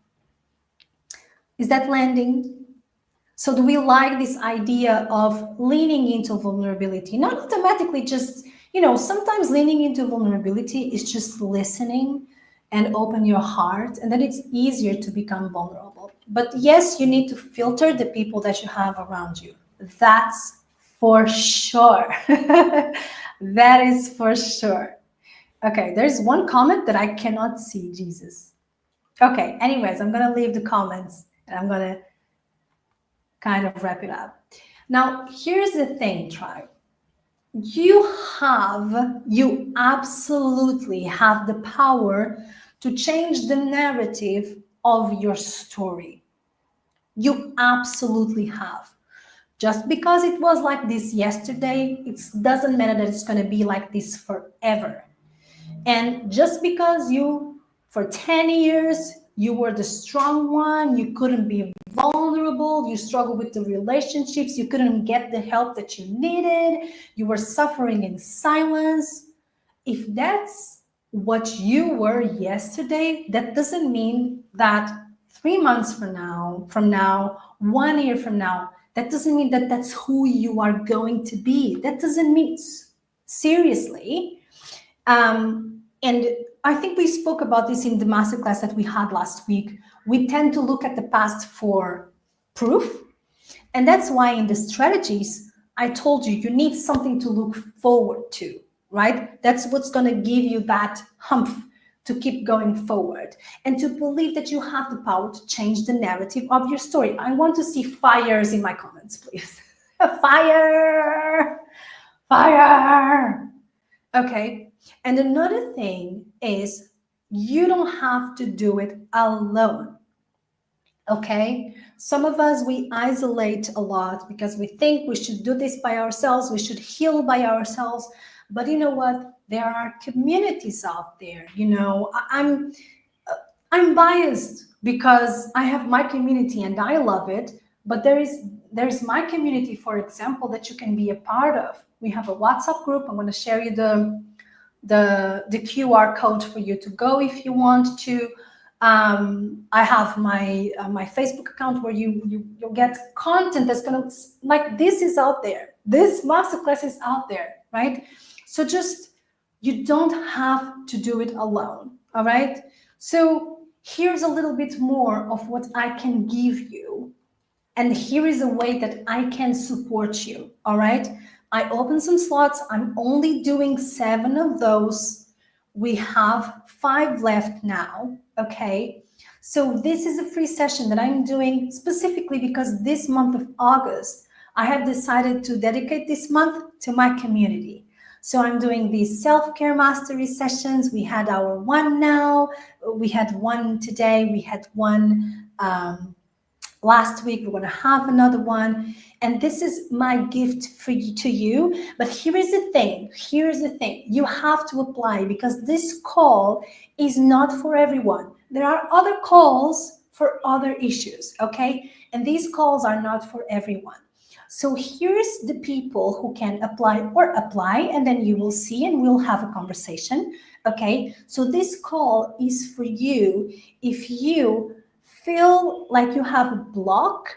Is that landing? So do we like this idea of leaning into vulnerability? Not automatically just, sometimes leaning into vulnerability is just listening and open your heart, and then it's easier to become vulnerable. But yes, you need to filter the people that you have around you. That's for sure. That is for sure. Okay, there's one comment that I cannot see, Jesus. Okay, anyways, I'm going to leave the comments and I'm going to kind of wrap it up. Now, here's the thing, tribe. You absolutely have the power to change the narrative of your story. You absolutely have. Just because it was like this yesterday, it doesn't matter that it's going to be like this forever. And just because for 10 years, you were the strong one, you couldn't be vulnerable, you struggled with the relationships, you couldn't get the help that you needed, you were suffering in silence. If that's what you were yesterday, that doesn't mean that 3 months from now, 1 year from now, that doesn't mean that that's who you are going to be. That doesn't mean, seriously. And I think we spoke about this in the masterclass that we had last week. We tend to look at the past for proof. And that's why in the strategies, I told you, you need something to look forward to, right? That's what's going to give you that humph to keep going forward and to believe that you have the power to change the narrative of your story. I want to see fires in my comments, please. Fire! Fire! Okay. And another thing is you don't have to do it alone. Okay. Some of us, we isolate a lot because we think we should do this by ourselves. We should heal by ourselves. But you know what? There are communities out there. I'm biased because I have my community and I love it. But there's my community, for example, that you can be a part of. We have a WhatsApp group. I'm going to share you the QR code for you to go if you want to. I have my Facebook account where you'll get content that's gonna, like, this is out there. This masterclass is out there, right? So just, you don't have to do it alone. All right. So here's a little bit more of what I can give you. And here is a way that I can support you. All right. I open some slots. I'm only doing 7 of those. We have 5 left now. Okay. So this is a free session that I'm doing specifically because this month of August, I have decided to dedicate this month to my community. So I'm doing these self-care mastery sessions. We had our one now. We had one today. We had one last week. We're going to have another one. And this is my gift for you, to you. But here is the thing. Here's the thing. You have to apply because this call is not for everyone. There are other calls for other issues, okay? And these calls are not for everyone. So here's the people who can apply, and then you will see and we'll have a conversation, okay? So this call is for you if you feel like you have a block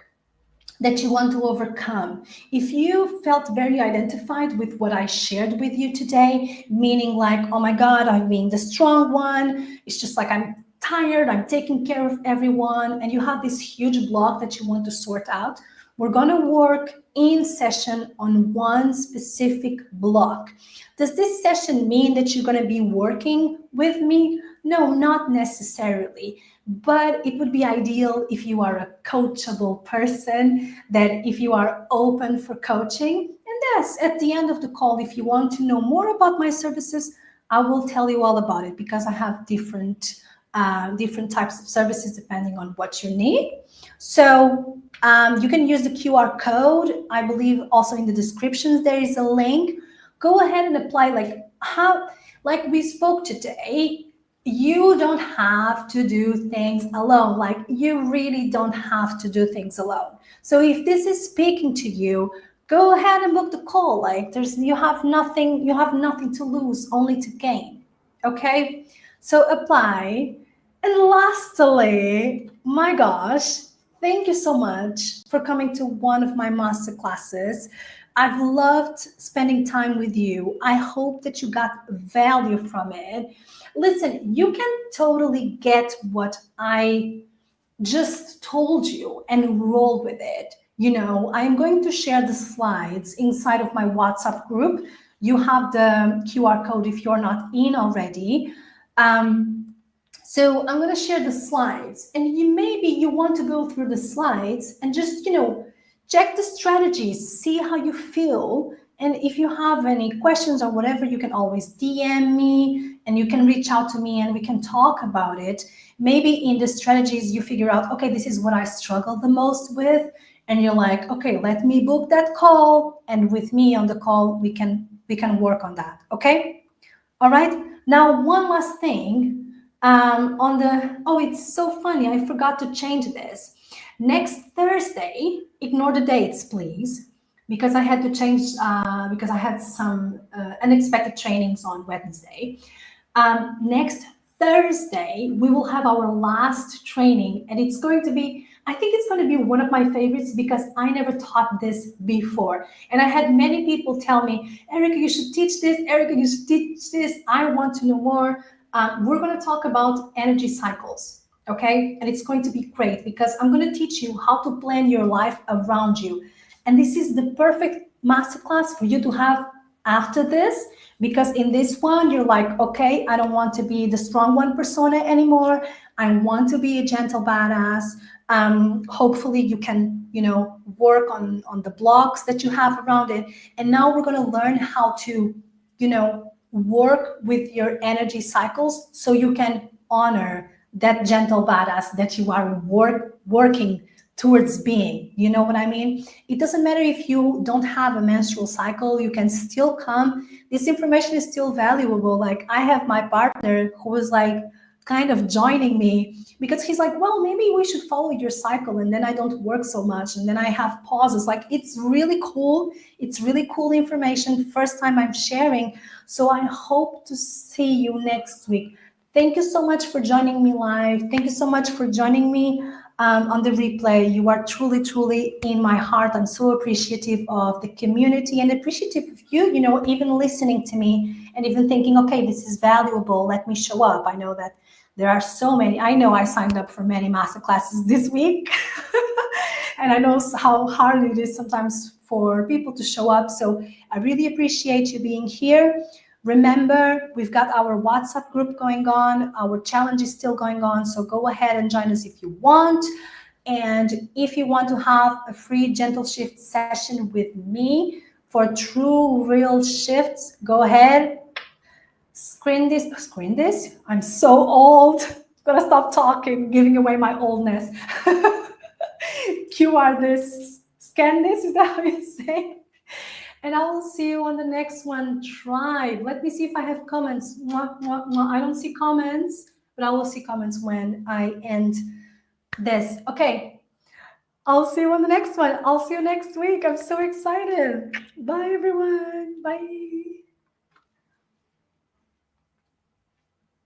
that you want to overcome. If you felt very identified with what I shared with you today, meaning like, oh my God, I'm being the strong one. It's just like I'm tired, I'm taking care of everyone, and you have this huge block that you want to sort out, we're going to work in session on one specific block. Does this session mean that you're going to be working with me? No, not necessarily. But it would be ideal if you are a coachable person, that if you are open for coaching. And yes, at the end of the call, if you want to know more about my services, I will tell you all about it because I have different types of services depending on what you need. So you can use the QR code. I believe also in the descriptions there is a link. Go ahead and apply like we spoke today. You don't have to do things alone. Like you really don't have to do things alone. So if this is speaking to you, go ahead and book the call. Like you have nothing to lose, only to gain. Okay? So apply. And lastly, my gosh, thank you so much for coming to one of my master classes. I've loved spending time with you. I hope that you got value from it. Listen, you can totally get what I just told you and roll with it. You know, I'm going to share the slides inside of my WhatsApp group. You have the QR code if you're not in already. So I'm going to share the slides, and maybe you want to go through the slides and just, check the strategies, see how you feel. And if you have any questions or whatever, you can always DM me and you can reach out to me and we can talk about it. Maybe in the strategies you figure out, okay, this is what I struggle the most with. And you're like, okay, let me book that call. And with me on the call, we can work on that. Okay. All right. Now, one last thing. It's so funny. I forgot to change this. Next Thursday, ignore the dates, please, because I had to change, because I had some unexpected trainings on Wednesday. Next Thursday, we will have our last training, and it's going to be, I think it's going to be one of my favorites because I never taught this before. And I had many people tell me, Erica, you should teach this. Erica, you should teach this. I want to know more. We're going to talk about energy cycles, okay? And it's going to be great because I'm going to teach you how to plan your life around you. And this is the perfect masterclass for you to have after this, because in this one, you're like, okay, I don't want to be the strong one persona anymore. I want to be a gentle badass. Hopefully you can, work on the blocks that you have around it. And now we're going to learn how to, work with your energy cycles so you can honor that gentle badass that you are working towards being. You know what I mean? It doesn't matter if you don't have a menstrual cycle, you can still come. This information is still valuable. Like I have my partner who was like kind of joining me because he's like, well, maybe we should follow your cycle and then I don't work so much and then I have pauses. Like it's really cool. It's really cool information. First time I'm sharing. So I hope to see you next week. Thank you so much for joining me live. Thank you so much for joining me on the replay. You are truly, truly in my heart. I'm so appreciative of the community and appreciative of you, even listening to me and even thinking, okay, this is valuable, let me show up. I know that there are so many. I know I signed up for many masterclasses this week. And I know how hard it is sometimes for people to show up. So I really appreciate you being here. Remember, we've got our WhatsApp group going on. Our challenge is still going on. So go ahead and join us if you want. And if you want to have a free gentle shift session with me for true real shifts, go ahead. Screen this. I'm so old. I'm gonna stop talking, giving away my oldness. QR this, scan this, is that how you say? And I will see you on the next one. Try. Let me see if I have comments. Mwah, mwah, mwah. I don't see comments, but I will see comments when I end this. Okay. I'll see you on the next one. I'll see you next week. I'm so excited. Bye, everyone. Bye.